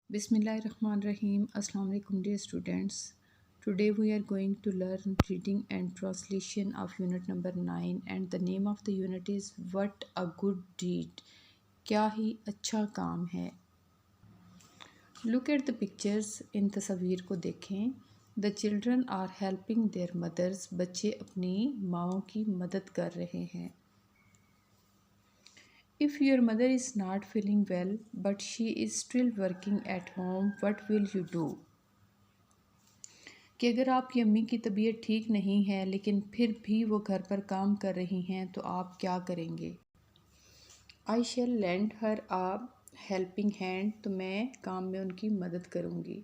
Bismillahirrahmanirrahim. Assalamu alaikum dear students. Today we are going to learn reading and translation of unit number 9 and the name of the unit is What a Good Deed. کیا ہی اچھا کام ہے. Look at the pictures. ان تصویر کو دیکھیں. The children are helping their mothers. بچے اپنی ماؤں کی مدد کر رہے ہیں. If your mother is not feeling well but she is still working at home, what will you do? کہ اگر آپ کی امی کی طبیعت ٹھیک نہیں ہے لیکن پھر بھی وہ گھر پر کام کر رہی ہیں تو آپ کیا کریں گے؟ I shall lend her a helping hand. تو میں کام میں ان کی مدد کروں گی.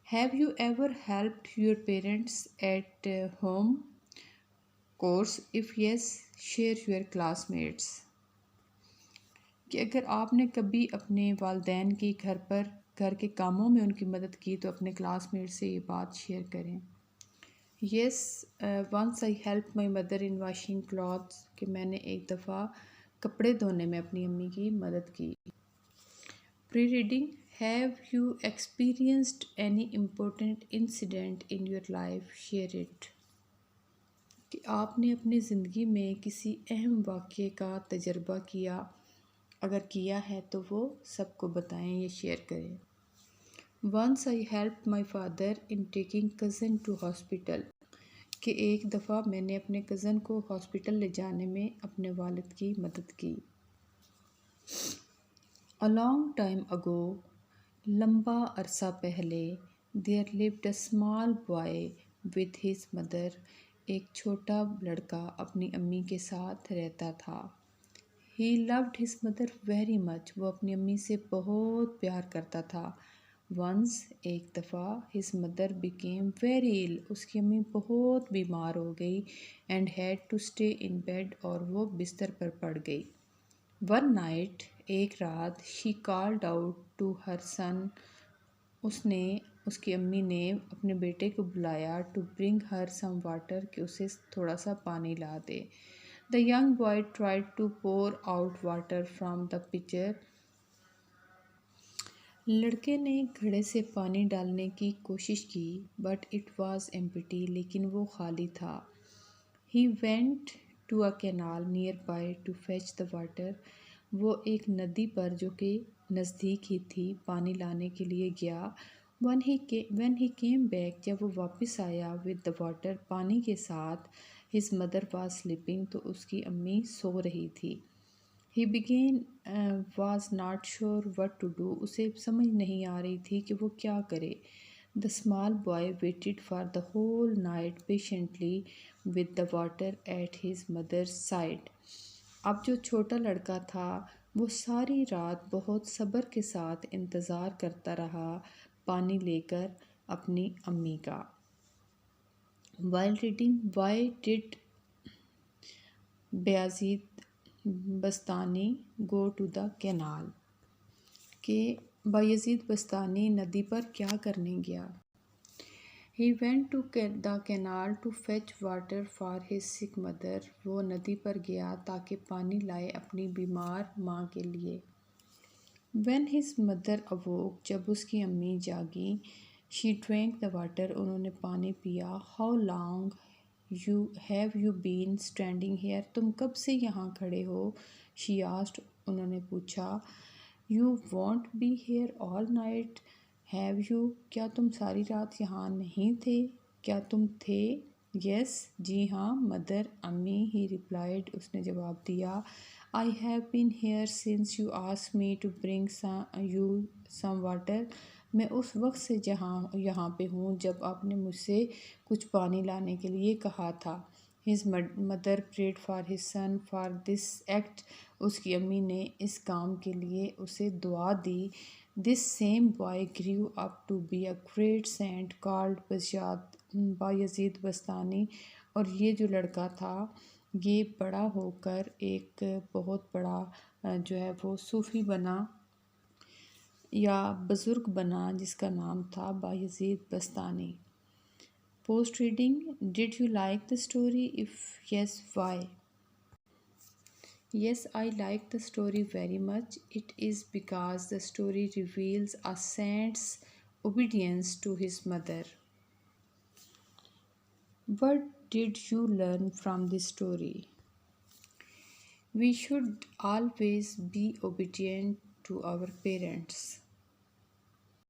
Have you ever helped your parents at home? Course, if yes, share your classmates. کہ اگر آپ نے کبھی اپنے والدین کی گھر کے کاموں میں ان کی مدد کی تو اپنے کلاس میٹ سے یہ بات شیئر کریں. Yes once I help my mother in washing clothes. کہ میں نے ایک دفعہ کپڑے دھونے میں اپنی امی کی مدد کی. Pre reading. Have you experienced any important incident in your life? Share it. کہ آپ نے اپنی زندگی میں کسی اہم واقعے کا تجربہ کیا، اگر کیا ہے تو وہ سب کو بتائیں یا شیئر کریں. Once I help my father in taking cousin to hospital. کہ ایک دفعہ میں نے اپنے کزن کو ہاسپٹل لے جانے میں اپنے والد کی مدد کی. A long time ago, لمبا عرصہ پہلے, there lived a small boy with his mother. ایک چھوٹا لڑکا اپنی امی کے ساتھ رہتا تھا. He loved his mother very much. وہ اپنی امی سے بہت پیار کرتا تھا. Once, ایک دفعہ, his mother became very ill. اس کی امی بہت بیمار ہو گئی and had to stay in bed. اور وہ بستر پر پڑ گئی. One night, ایک رات, she called out to her son. اس کی امی نے اپنے بیٹے کو بلایا to bring her some water. کہ اسے تھوڑا سا پانی لا دے. The young boy tried to pour out water from the pitcher. لڑکے نے گھڑے سے پانی ڈالنے کی کوشش کی but it was empty. لیکن وہ خالی تھا. He went to a canal nearby to fetch the water. وہ ایک ندی پر جو کہ نزدیک ہی تھی پانی لانے کے لیے گیا. When he came back, جب وہ واپس آیا with the water پانی کے ساتھ, his mother was sleeping. تو اس کی امی سو رہی تھی. He was not sure what to do. اسے سمجھ نہیں آ رہی تھی کہ وہ کیا کرے. The small boy waited for the whole night patiently with the water at his mother's side. اب جو چھوٹا لڑکا تھا وہ ساری رات بہت صبر کے ساتھ انتظار کرتا رہا پانی لے کر اپنی امی کا. While reading, why did Bayazid بستانی go to the canal? کہ بایزید بستانی ندی پر کیا کرنے گیا. He went to the canal to fetch water for his sick mother. وہ ندی پر گیا تاکہ پانی لائے اپنی بیمار ماں کے لیے. When his mother awoke, جب اس کی امی جاگی, she drank the water. انہوں نے پانی پیا. How long have you been standing here? تم کب سے یہاں کھڑے ہو؟ She asked. انہوں نے پوچھا. You won't be here all night, have you? کیا تم ساری رات یہاں نہیں تھے؟ کیا تم تھے؟ Yes. جی ہاں. Mother, امی, he replied. اس نے جواب دیا. I have been here since you asked me to bring you some water. میں اس وقت سے یہاں پہ ہوں جب آپ نے مجھ سے کچھ پانی لانے کے لیے کہا تھا. His mother prayed for his son for this act. اس کی امی نے اس کام کے لیے اسے دعا دی. This same boy grew up to be a great saint called Bayazid بستانی. اور یہ جو لڑکا تھا یہ بڑا ہو کر ایک بہت بڑا جو ہے وہ صوفی بنا یا بزرگ بنا جس کا نام تھا Bayazid Bastami. Post reading. Did you like the story? If yes, why? Yes, I like the story very much. It is because the story reveals a saint's obedience to his mother. What did you learn from this story? We should always be obedient to our parents.